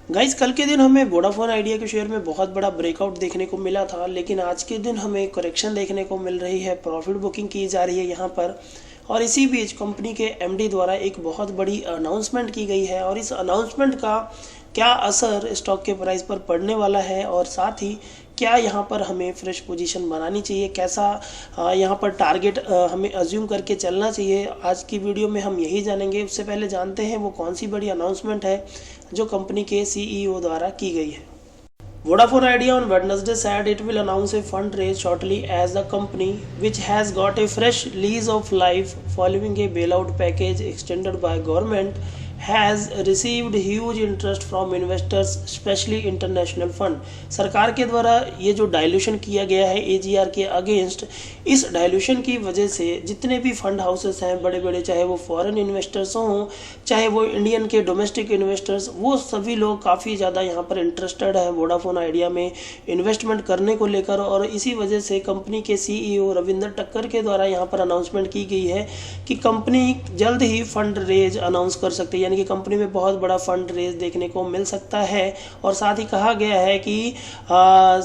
Guys, कल के दिन हमें वोडाफोन आइडिया के शेयर में बहुत बड़ा ब्रेकआउट देखने को मिला था, लेकिन आज के दिन हमें करेक्शन देखने को मिल रही है। प्रॉफिट बुकिंग की जा रही है यहाँ पर। और इसी बीच कंपनी के एमडी द्वारा एक बहुत बड़ी अनाउंसमेंट की गई है, और इस अनाउंसमेंट का क्या असर स्टॉक के प्राइस पर पड़ने वाला है, और साथ ही क्या यहाँ पर हमें फ्रेश पोजीशन बनानी चाहिए, कैसा यहाँ पर टारगेट हमें अज्यूम करके चलना चाहिए, आज की वीडियो में हम यही जानेंगे। उससे पहले जानते हैं वो कौन सी बड़ी अनाउंसमेंट है जो कंपनी के सीईओ द्वारा की गई है। Vodafone Idea on Wednesday said it will announce a fundraise shortly as the company, which has got a fresh lease of life following a bailout package extended by government, has received huge interest from investors, especially international fund। सरकार के द्वारा ये जो dilution किया गया है AGR के against, इस डाइल्यूशन की वजह से जितने भी फंड हाउसेस हैं बड़े बड़े, चाहे वो फॉरेन इन्वेस्टर्स हों चाहे वो इंडियन के डोमेस्टिक इन्वेस्टर्स, वो सभी लोग काफ़ी ज़्यादा यहाँ पर इंटरेस्टेड हैं वोडाफोन आइडिया में इन्वेस्टमेंट करने को लेकर। और इसी वजह से कंपनी के सीईओ रविंदर टक्कर के द्वारा यहाँ पर अनाउंसमेंट की गई है कि कंपनी जल्द ही फंड रेज अनाउंस कर सकती है, यानी कि कंपनी में बहुत बड़ा फंड रेज देखने को मिल सकता है। और साथ ही कहा गया है कि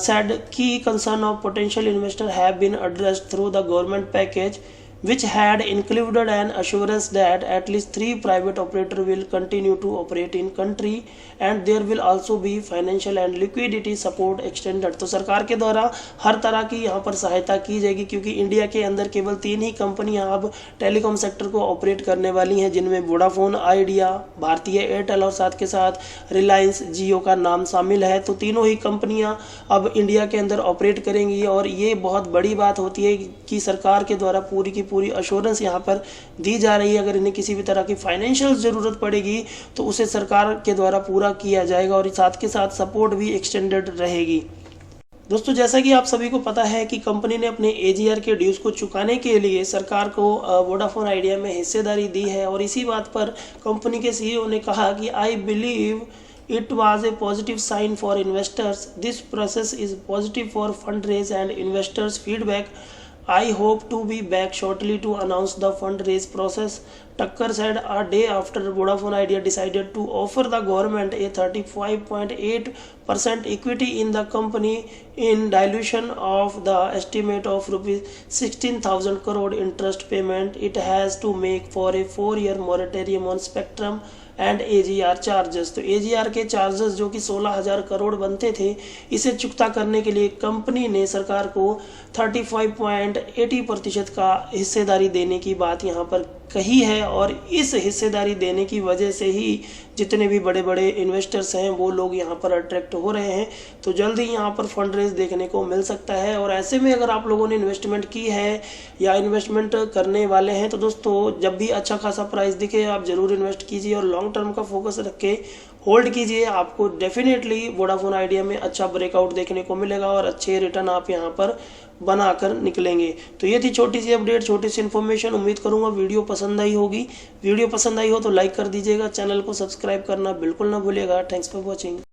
said key concern of potential investor have been addressed through the government package, which had included an assurance that at least 3 private operators will continue to operate in country and there will also be financial and liquidity support extended। तो सरकार के द्वारा हर तरह की यहाँ पर सहायता की जाएगी, क्योंकि इंडिया के अंदर केवल 3 ही कंपनियां अब टेलीकॉम सेक्टर को ऑपरेट करने वाली हैं, जिनमें वोडाफोन आइडिया, भारतीय एयरटेल और साथ के साथ रिलायंस जियो का नाम शामिल है। तो तीनों ही कंपनियां अब इंडिया के अंदर ऑपरेट करेंगी, और ये बहुत बड़ी बात होती है कि सरकार के द्वारा पूरी की पूरी अश्योरेंस यहाँ पर दी जा रही है। अगर इन्हें किसी भी तरह की फाइनेंशियल ज़रूरत पड़ेगी तो उसे सरकार के द्वारा पूरा किया जाएगा, और साथ के साथ सपोर्ट भी एक्सटेंडेड रहेगी। दोस्तों, जैसा कि आप सभी को पता है कि कंपनी ने अपने एजीआर के ड्यूज को चुकाने के लिए सरकार को वोडाफोन आइडिया में हिस्सेदारी दी है। और इसी बात पर कंपनी के सीईओ ने कहा कि I believe it was a positive sign for investors. This process is positive for fundraise and investors feedback. I hope to be back shortly to announce the fundraise process, Tucker said a day after Vodafone Idea decided to offer the government a 35.8% equity in the company in dilution of the estimate of rupees 16,000 crore interest payment it has to make for a 4-year moratorium on spectrum and AGR charges. तो AGR के charges जो कि 16,000 करोड़ बनते थे, इसे चुकता करने के लिए कंपनी ने सरकार को 35.80% का हिस्सेदारी देने की बात यहाँ पर कही है। और इस हिस्सेदारी देने की वजह से ही जितने भी बड़े बड़े इन्वेस्टर्स हैं वो लोग यहाँ पर अट्रैक्ट हो रहे हैं। तो जल्द ही यहाँ पर फंड रेज देखने को मिल सकता है। और ऐसे में अगर आप लोगों ने इन्वेस्टमेंट की है या इन्वेस्टमेंट करने वाले हैं तो दोस्तों, जब भी अच्छा खासा प्राइस दिखे आप ज़रूर इन्वेस्ट कीजिए और लॉन्ग टर्म का फोकस रख के होल्ड कीजिए। आपको डेफिनेटली वोडाफोन आइडिया में अच्छा ब्रेकआउट देखने को मिलेगा और अच्छे रिटर्न आप यहाँ पर बनाकर निकलेंगे। तो ये थी छोटी सी अपडेट, छोटी सी इन्फॉर्मेशन। उम्मीद करूंगा वीडियो पसंद आई होगी। वीडियो पसंद आई हो तो लाइक कर दीजिएगा, चैनल को सब्सक्राइब करना बिल्कुल ना भूलिएगा। Thanks for watching.